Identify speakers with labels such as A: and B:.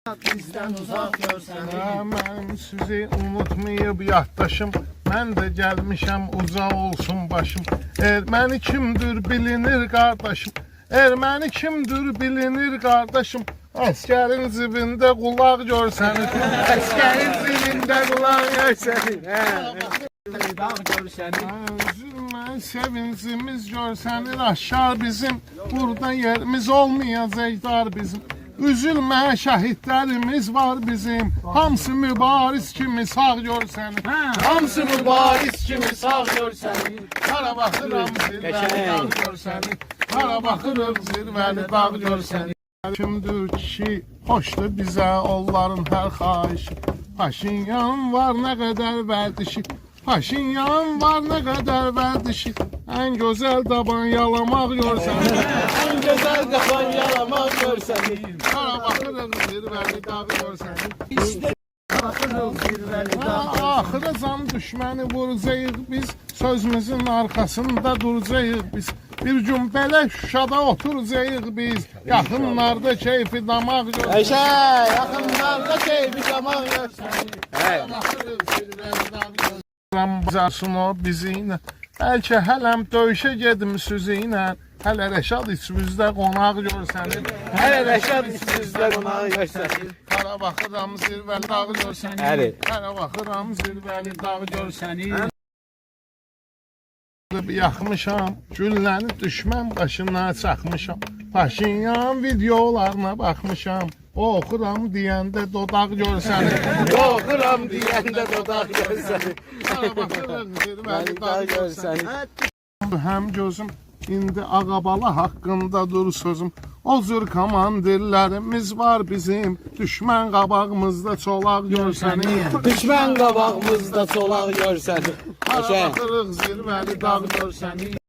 A: Bizden uzak görsen.
B: Mən sizi unutmayıb yaddaşım, mən də gəlmişəm uzaq olsun başım. Erməni kimdir bilinir qardaşım, erməni kimdir bilinir qardaşım. Əskərin zibində qulaq görsəniz, əskərin zibində qulaq görsəniz. Üzülmə sevincimiz görsənir aşar bizim, burada yerimiz olmayacaq dar bizim. Üzülmə şəhidlərimiz var bizim, hamısı mübariz kimi sağ görsəniz.
A: Hamısı mübariz kimi sağ görsen.
B: Hara baxıram zirvəli dağ görsəniz, hara baxırıq zirvəli dağ görsəniz. Kimdir ki, xoşdur bizə onların hər xahişi. Paşinyan var nə qədər vərdişi, Paşinyan var nə qədər vərdişi. Ən gözəl daban yalamaq görsəniz,
A: En güzel kafan yalamak görsen.
B: hara baxırıq zirvəli dağ görsəniz.
A: İşte bakırım zirveli dağ.
B: Axıra can düşməni vuracağıq biz, sözümüzün arkasında duracağıq biz. Bir gün belə Şuşada oturacağıq biz, yaxınlarda keyfi damaq görsəniz.
A: Eşe yakınlarda keyfi zaman görsen.
B: Bazarsın o bizi ilə, bəlkə hələm döyüşə gedim sözü ilə. Hələ Rəşad içimizdə qonaq görsəniz.
A: Hele Reşat sizler ona görsen.
B: Hara baxıram zirvəli dağ görsəniz.
A: Həli.
B: Hara baxıram zirvəli dağ görsəniz. Yaxmışam, gülləni düşmən başına çaxmışam. Paşinyan videolarına baxmışam. Oxuram deyəndə dodaq görsəniz.
A: Okuram diyende dudak görsen.
B: Hara baxıram zirvəli dağ
A: Dağ
B: görsəniz.
A: görsen.
B: Həm gözüm indi Ağabala haqqında dur sözüm. O cür komandirlərimiz var bizim. Düşmən qabağımızda çolaq görsəniz.
A: Düşman kabağımızda çolak görsen.
B: Hara
A: Eşe.
B: baxırıq zirvəli dağ görsəniz.